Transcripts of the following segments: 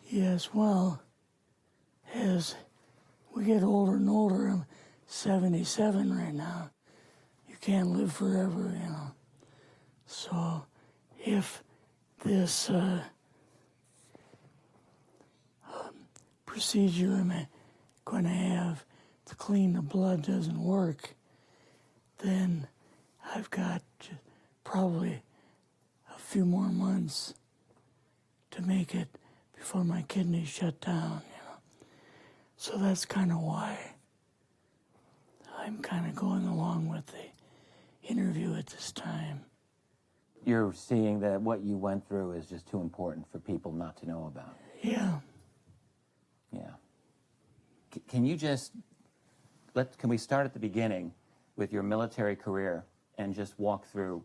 Yes, well, as we get older and older, I'm 77 right now. You can't live forever, you know. So if this procedure I'm going to have to clean the blood doesn't work, then I've got probably a few more months to make it before my kidneys shut down, you know. So that's kind of why I'm kind of going along with the interview at this time. You're seeing that what you went through is just too important for people not to know about. Yeah. Yeah. Can you just, can we start at the beginning with your military career and just walk through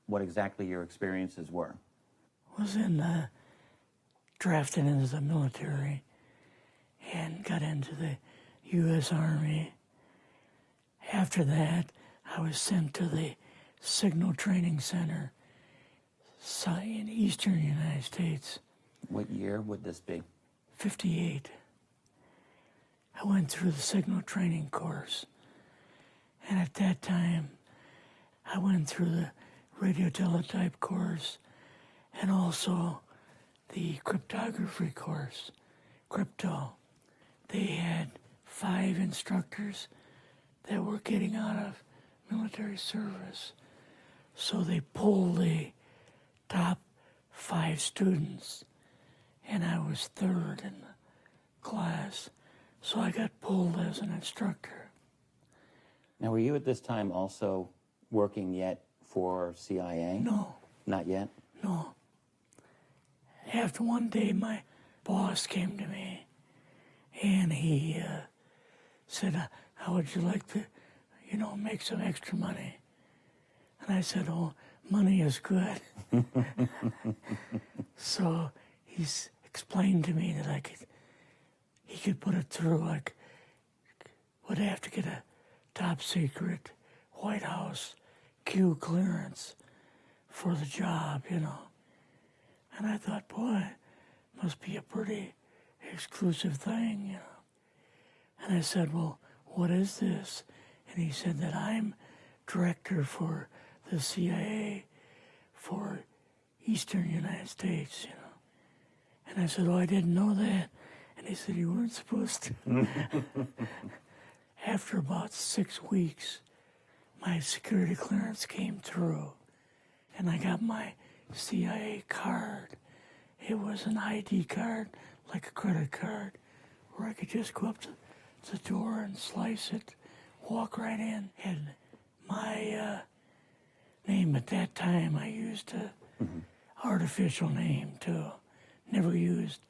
what exactly your experiences were? Was drafted into the military and got into the U.S. Army. After that, I was sent to the Signal Training Center in eastern United States. What year would this be? 58. I went through the Signal Training course. And at that time, I went through the radio teletype course and also the cryptography course, crypto. They had 5 instructors that were getting out of military service. So they pulled the top 5 students, and I was 3rd in the class. So I got pulled as an instructor. Now, were you at this time also working yet for CIA? No. Not yet? No. After one day, my boss came to me, and he said, how would you like to, make some extra money? And I said, oh, money is good. So he's explained to me that he could put it through, would have to get a top secret White House Q clearance for the job, And I thought, boy, must be a pretty exclusive thing, And I said, well, what is this? And he said that I'm director for the CIA for Eastern United States, And I said, oh, I didn't know that. And he said, you weren't supposed to. After about 6 weeks, my security clearance came through, and I got my CIA card. It was an ID card, like a credit card, where I could just go up to the door and slice it, walk right in. And my name at that time, I used an artificial name, too. Never used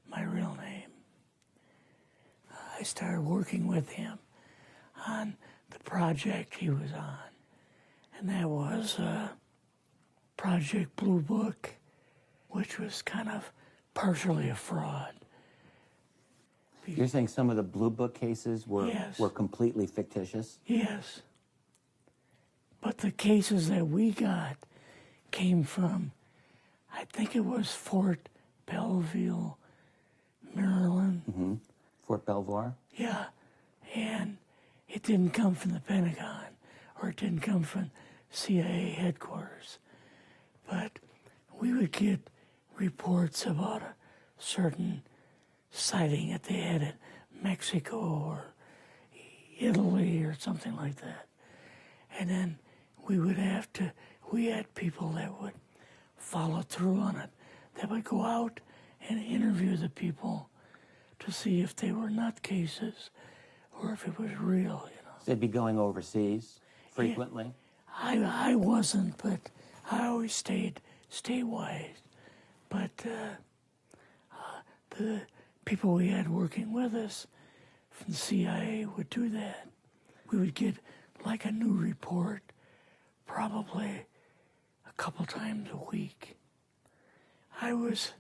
my real name. I started working with him on the project he was on. And that was Project Blue Book, which was kind of partially a fraud. You're saying some of the Blue Book cases were completely fictitious? Yes. But the cases that we got came from, I think it was Fort Belvoir, Maryland. Fort Belvoir? Yeah. And it didn't come from the Pentagon, or it didn't come from CIA headquarters. But we would get reports about a certain sighting that they had in Mexico or Italy or something like that. And then we had people that would follow through on it, that would go out and interview the people to see if they were nutcases or if it was real, So they'd be going overseas frequently? Yeah, I wasn't, but I always stayed statewide. But the people we had working with us from the CIA would do that. We would get like a new report probably a couple times a week. I was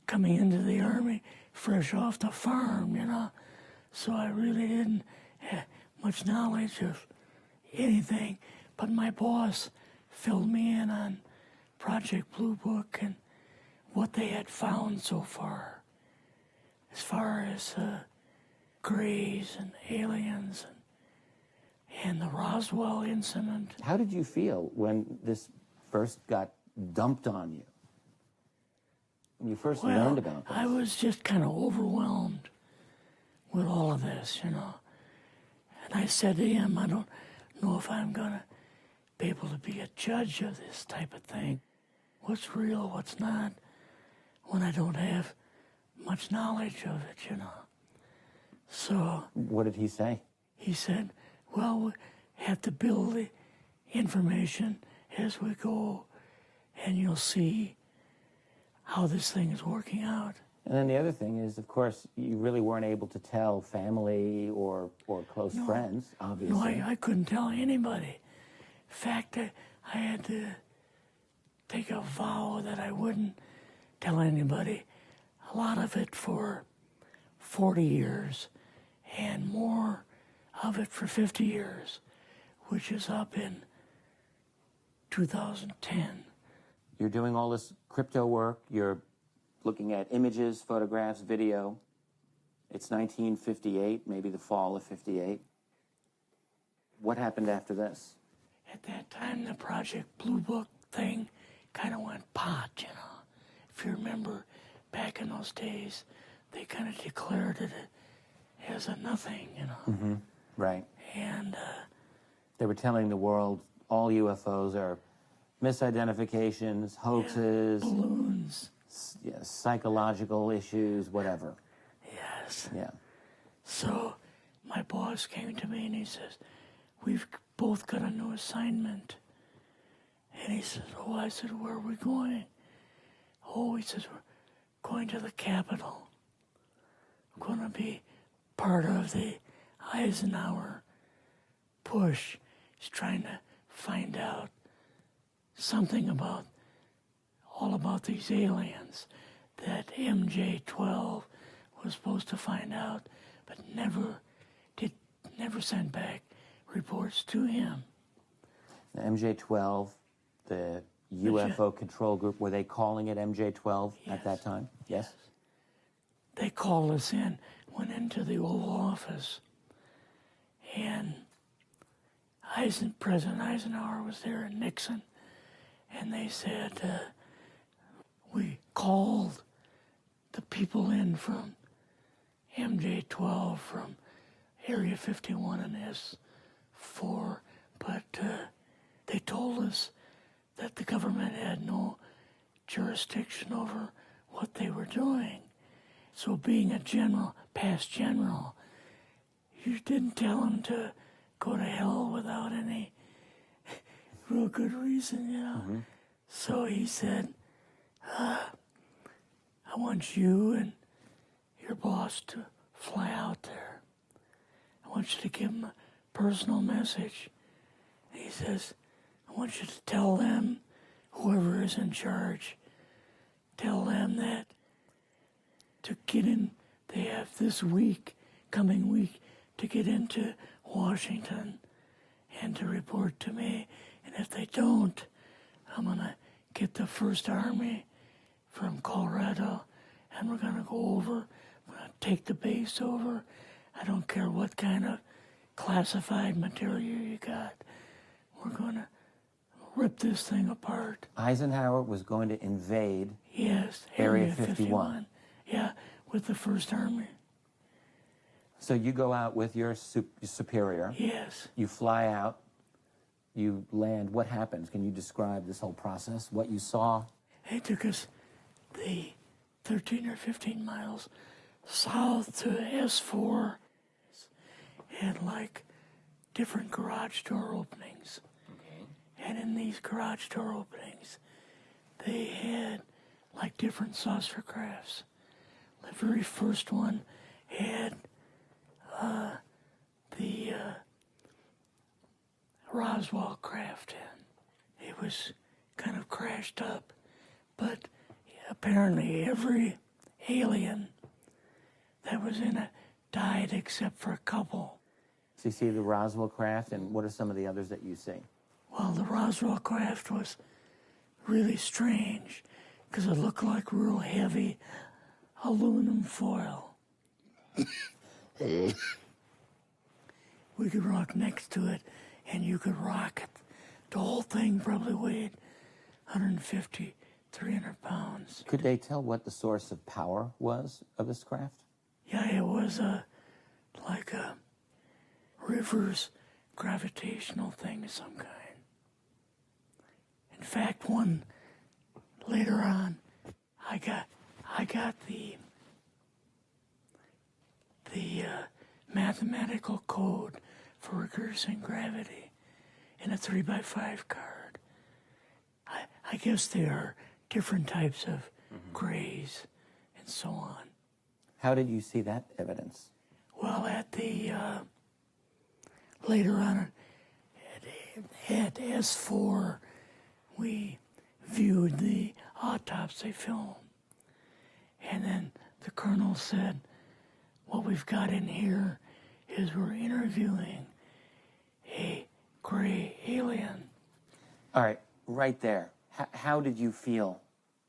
coming into the Army fresh off the farm, so I really didn't have much knowledge of anything. But my boss filled me in on Project Blue Book and what they had found so far. as far as grays and aliens and the Roswell incident. How did you feel when this first got dumped on you? When you first learned about this? I was just kind of overwhelmed with all of this, you know. And I said to him, I don't know if I'm going to be able to be a judge of this type of thing. What's real, what's not, when I don't have much knowledge of it, you know. So... What did he say? He said, well, we have to build the information as we go, and you'll see how this thing is working out. And then the other thing is, of course, you really weren't able to tell family or close friends, obviously. No, I couldn't tell anybody. In fact, I had to take a vow that I wouldn't tell anybody. A lot of it for 40 years, and more of it for 50 years, which is up in 2010. You're doing all this crypto work. You're looking at images, photographs, video. It's 1958, maybe the fall of 58. What happened after this? At that time, the Project Blue Book thing kind of went pot, you know. If you remember, back in those days, they kind of declared it as a nothing, you know. Mm-hmm. Right. And they were telling the world all UFOs are misidentifications, hoaxes, balloons, psychological issues, whatever. Yes. Yeah. So my boss came to me and he says, we've both got a new assignment. And he says, oh, I said, where are we going? Oh, he says, we're going to the Capitol. We're going to be part of the Eisenhower push. He's trying to find out something about, all about these aliens that MJ-12 was supposed to find out, but never sent back reports to him. The MJ-12, the UFO control group, were they calling it MJ-12 at that time? Yes. They called us in, went into the Oval Office, and President Eisenhower was there and Nixon, and they said, we called the people in from MJ-12 from Area 51 and S4, but they told us that the government had no jurisdiction over what they were doing. So being a general, past general, you didn't tell them to go to hell without any real good reason, you know. Mm-hmm. So he said, I want you and your boss to fly out there. I want you to give them a personal message. And he says, I want you to tell them, whoever is in charge, tell them that to get in, they have this week, coming week, to get into Washington and to report to me. And if they don't, I'm going to get the First Army from Colorado, and we're going to go over, we're going to take the base over. I don't care what kind of classified material you got. We're going to rip this thing apart. Eisenhower was going to invade Area 51. Yeah, with the First Army. So you go out with your superior. Yes. You fly out. You land. What happens? Can you describe this whole process, what you saw? It took us the 13 or 15 miles south to S4 and like different garage door openings. Okay. And in these garage door openings, they had like different saucer crafts. The very first one had the Roswell Craft in. It was kind of crashed up, but apparently every alien that was in it died except for a couple. So you see the Roswell Craft, and what are some of the others that you see? Well, the Roswell Craft was really strange because it looked like real heavy aluminum foil. We could rock next to it, and you could rock it. The whole thing probably weighed 150, 300 pounds. Could they tell what the source of power was of this craft? Yeah, it was like a reverse gravitational thing of some kind. In fact, one later on, I got the mathematical code for reversing gravity in a 3x5 card. I guess there are different types of grays and so on. How did you see that evidence? Well, at the later on at S4, we viewed the autopsy film, and then the colonel said, "What we've got in here is we're interviewing a gray alien." All right, right there. How did you feel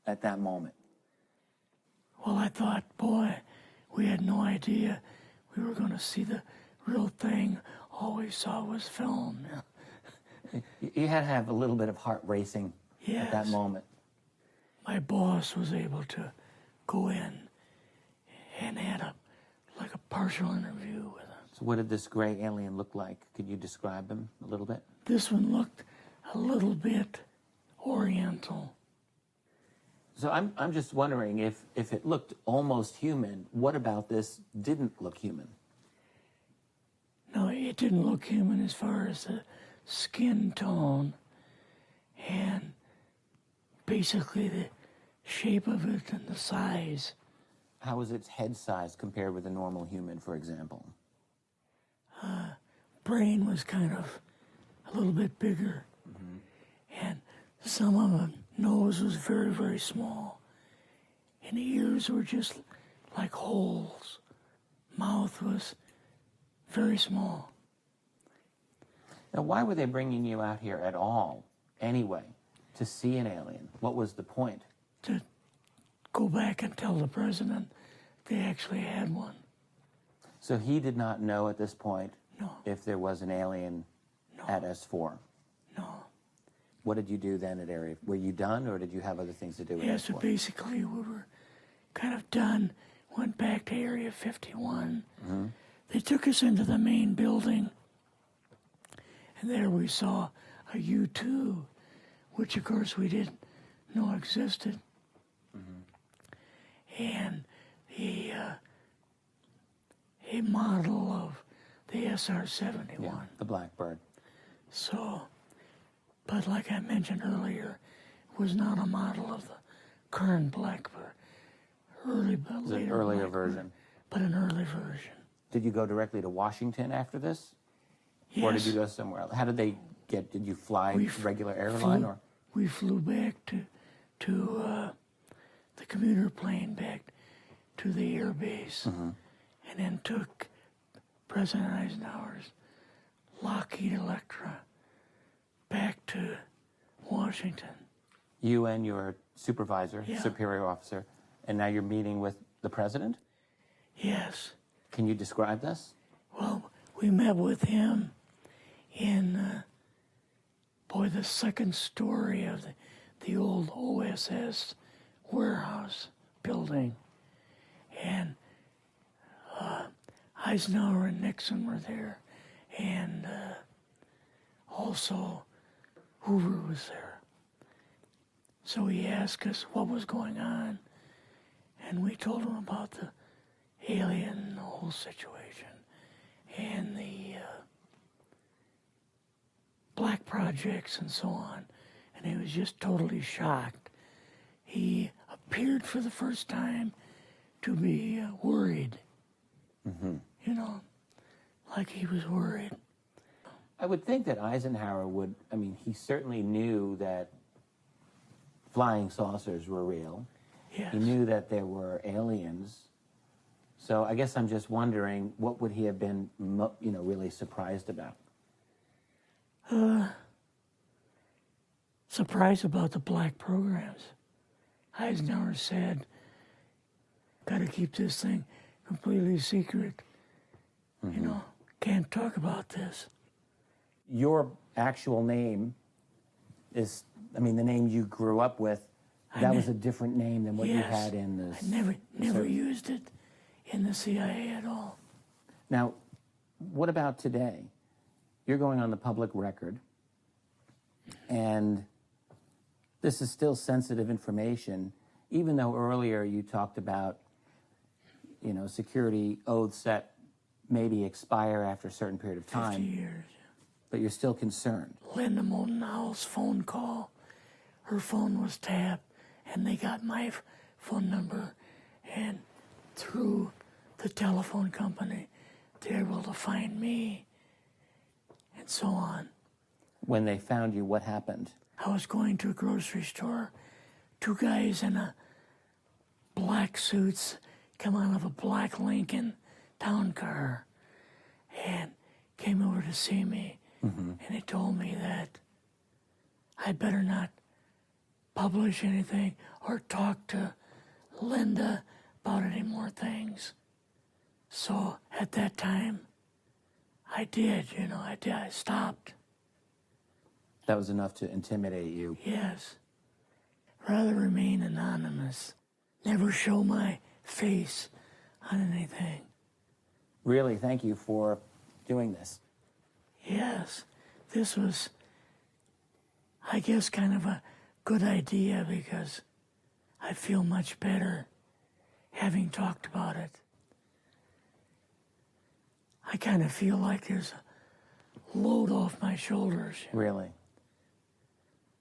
at that moment? Well, I thought, boy, we had no idea we were going to see the real thing. All we saw was film. You had to have a little bit of heart racing at that Yes. moment. My boss was able to go in and had a partial interview with him. So what did this gray alien look like? Could you describe him a little bit? This one looked a little bit oriental. So I'm just wondering if it looked almost human, what about this didn't look human? No, it didn't look human as far as the skin tone and basically the shape of it and the size. How was its head size compared with a normal human, for example? Brain was kind of a little bit bigger. And some of the nose was very, very small. And the ears were just like holes. Mouth was very small. Now, why were they bringing you out here at all, anyway, to see an alien? What was the point? To go back and tell the president they actually had one. So he did not know at this point No, if there was an alien at S4. no. What did you do then at Area? Were you done, or did you have other things to do at Yeah, so S4? basically we were kind of done, went back to Area 51. They took us into the main building, and there we saw a U-2, which of course we didn't know existed. And a model of the SR-71. Yeah, the Blackbird. So, but like I mentioned earlier, it was not a model of the current Blackbird. It was an earlier version. But an early version. Did you go directly to Washington after this? Yes. Or did you go somewhere else? How did they get, did you fly regular airline or? We flew back to the commuter plane back to the air base, and then took President Eisenhower's Lockheed Electra back to Washington. You and your supervisor, Yeah. superior officer, and now you're meeting with the president? Yes. Can you describe this? Well, we met with him in, the second story of the old OSS warehouse building. And Eisenhower and Nixon were there, and also Hoover was there. So he asked us what was going on, and we told him about the alien, the whole situation, and the black projects and so on. And he was just totally shocked. He appeared for the first time to be worried. You know, like he was worried. I would think that Eisenhower he certainly knew that flying saucers were real. Yes. He knew that there were aliens. So I guess I'm just wondering, what would he have been, really surprised about? Surprised about the black programs. Eisenhower said, got to keep this thing completely secret. You know, can't talk about this. Your actual name is, I mean, the name you grew up with, that was a different name than what you Yes. had in the... I never used it in the CIA at all. Now, what about today? You're going on the public record, and this is still sensitive information, even though earlier you talked about, you know, security oaths that maybe expire after a certain period of 50 time, years. but you're still concerned. Linda Motenau's phone call, her phone was tapped, and they got my phone number, and through the telephone company, they were able to find me, and so on. When they found you, what happened? I was going to a grocery store. Two guys in a black suits come out of a black Lincoln town car and came over to see me. And they told me that I better not publish anything or talk to Linda about any more things. So at that time, I did, you know, I stopped. That was enough to intimidate you. Yes. Rather remain anonymous. Never show my face on anything. Really, thank you for doing this. Yes. This was, I guess, kind of a good idea because I feel much better having talked about it. I kind of feel like there's a load off my shoulders. Really?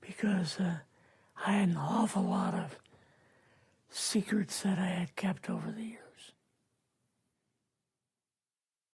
Because I had an awful lot of secrets that I had kept over the years.